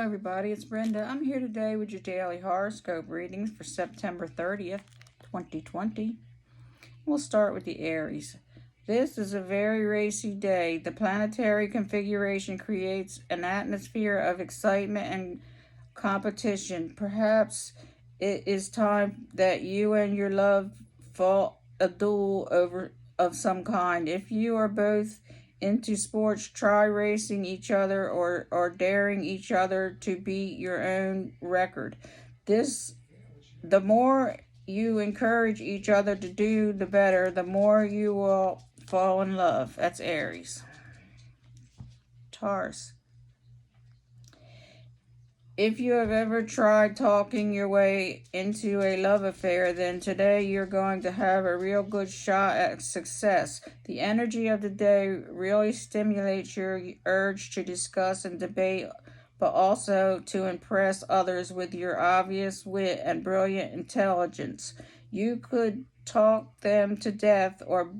Hello everybody, it's Brenda. I'm here today with your daily horoscope readings for September 30th, 2020. We'll start with the Aries. This is a very racy day. The planetary configuration creates an atmosphere of excitement and competition. Perhaps it is time that you and your love fought a duel over of some kind. If you are both into sports, try racing each other or daring each other to beat your own record. The more you encourage each other to do, the better. The more you will fall in love. That's Aries. Taurus. If you have ever tried talking your way into a love affair, then today you're going to have a real good shot at success. The energy of the day really stimulates your urge to discuss and debate, but also to impress others with your obvious wit and brilliant intelligence. You could talk them to death, or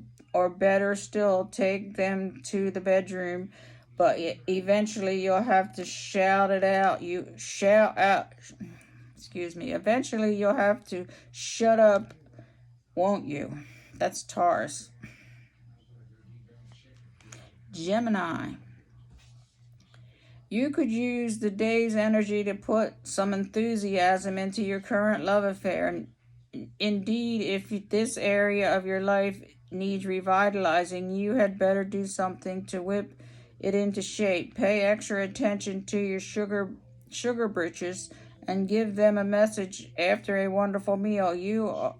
better still, take them to the bedroom, but eventually you'll have to shout it out. Eventually you'll have to shut up, won't you? That's Taurus. Gemini. You could use the day's energy to put some enthusiasm into your current love affair. Indeed, if this area of your life needs revitalizing, you had better do something to whip it into shape. Pay extra attention to your sugar britches and give them a message after a wonderful meal.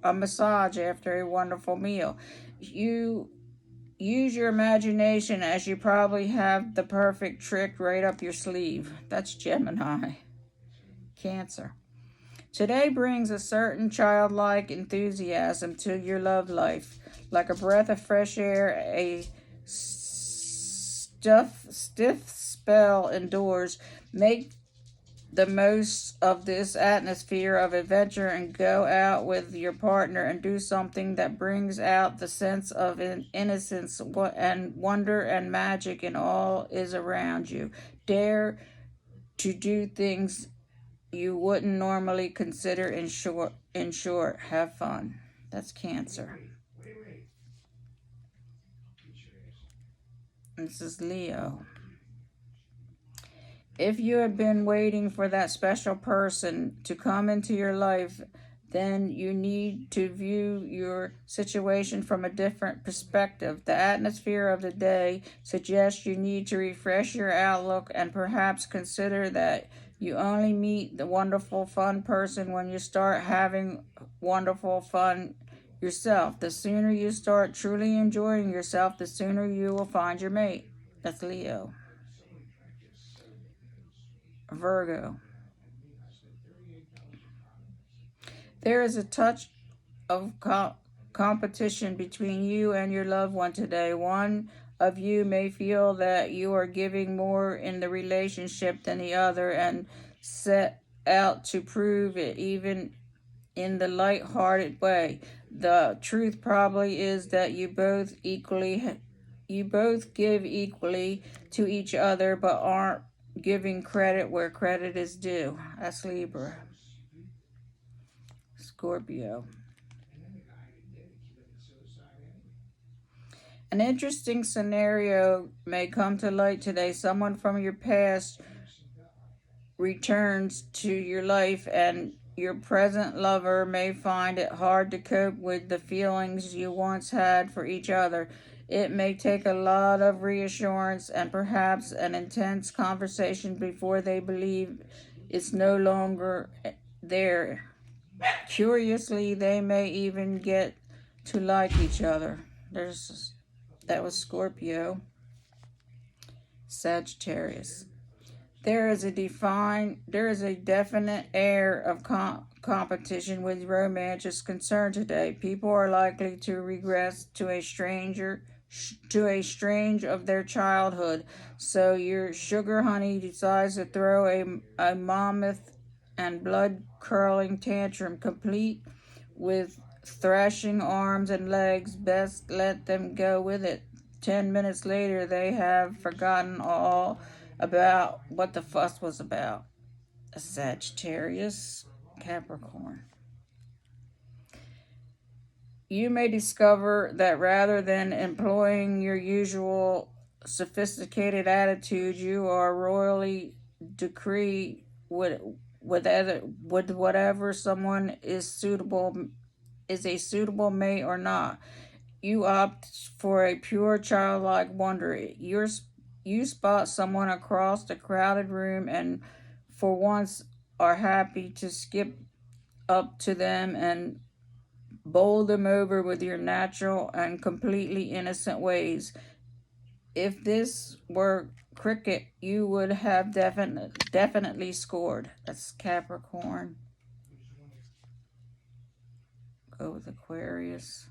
A massage after a wonderful meal. You use your imagination, as you probably have the perfect trick right up your sleeve. That's Gemini. Cancer. Today brings a certain childlike enthusiasm to your love life, like a breath of fresh air. A stiff spell indoors. Make the most of this atmosphere of adventure and go out with your partner and do something that brings out the sense of innocence and wonder and magic in all is around you. Dare to do things you wouldn't normally consider. In short, have fun. That's Cancer. This is Leo. If you have been waiting for that special person to come into your life, then you need to view your situation from a different perspective. The atmosphere of the day suggests you need to refresh your outlook and perhaps consider that you only meet the wonderful, fun person when you start having wonderful fun yourself. The sooner you start truly enjoying yourself, the sooner you will find your mate. That's Leo. Virgo. There is a touch of competition between you and your loved one today. One of you may feel that you are giving more in the relationship than the other and set out to prove it, even in the light-hearted way. The truth probably is that you both give equally to each other, but aren't giving credit where credit is due. That's Libra. Scorpio. An interesting scenario may come to light today. Someone from your past returns to your life, and your present lover may find it hard to cope with the feelings you once had for each other. It may take a lot of reassurance and perhaps an intense conversation before they believe it's no longer there. Curiously, they may even get to like each other. That was Scorpio. Sagittarius. There is a definite air of competition with romance is concerned today. People are likely to regress to a strange of their childhood. So your sugar honey decides to throw a mammoth and blood-curdling tantrum, complete with thrashing arms and legs. Best let them go with it. 10 minutes later, they have forgotten all about what the fuss was about. Sagittarius Capricorn. You may discover that rather than employing your usual sophisticated attitude, you are royally decree with whatever someone is a suitable mate or not. You opt for a pure childlike wonder. You spot someone across the crowded room and for once are happy to skip up to them and bowl them over with your natural and completely innocent ways. If this were cricket, you would have definitely scored. That's Capricorn. Go with Aquarius.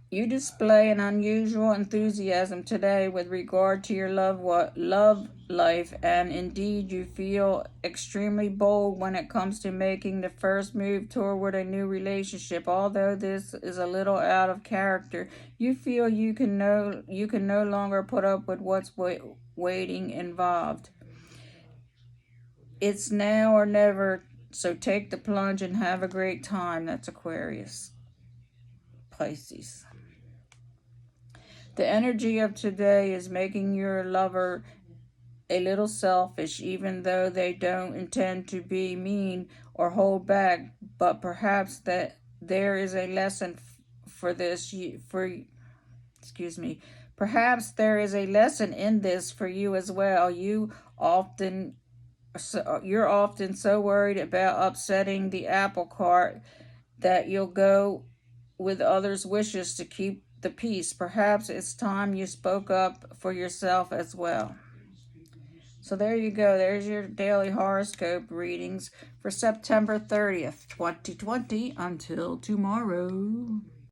You display an unusual enthusiasm today with regard to your love life, and indeed you feel extremely bold when it comes to making the first move toward a new relationship. Although this is a little out of character, you feel you can no longer put up with what's waiting involved. It's now or never, so take the plunge and have a great time. That's Aquarius. Pisces. The energy of today is making your lover a little selfish, even though they don't intend to be mean or hold back. But perhaps that there is a lesson for this Perhaps there is a lesson in this for you as well. You're often so worried about upsetting the apple cart that you'll go with others' wishes to keep the peace. Perhaps it's time you spoke up for yourself as well. So there you go. There's your daily horoscope readings for September 30th, 2020. Until tomorrow.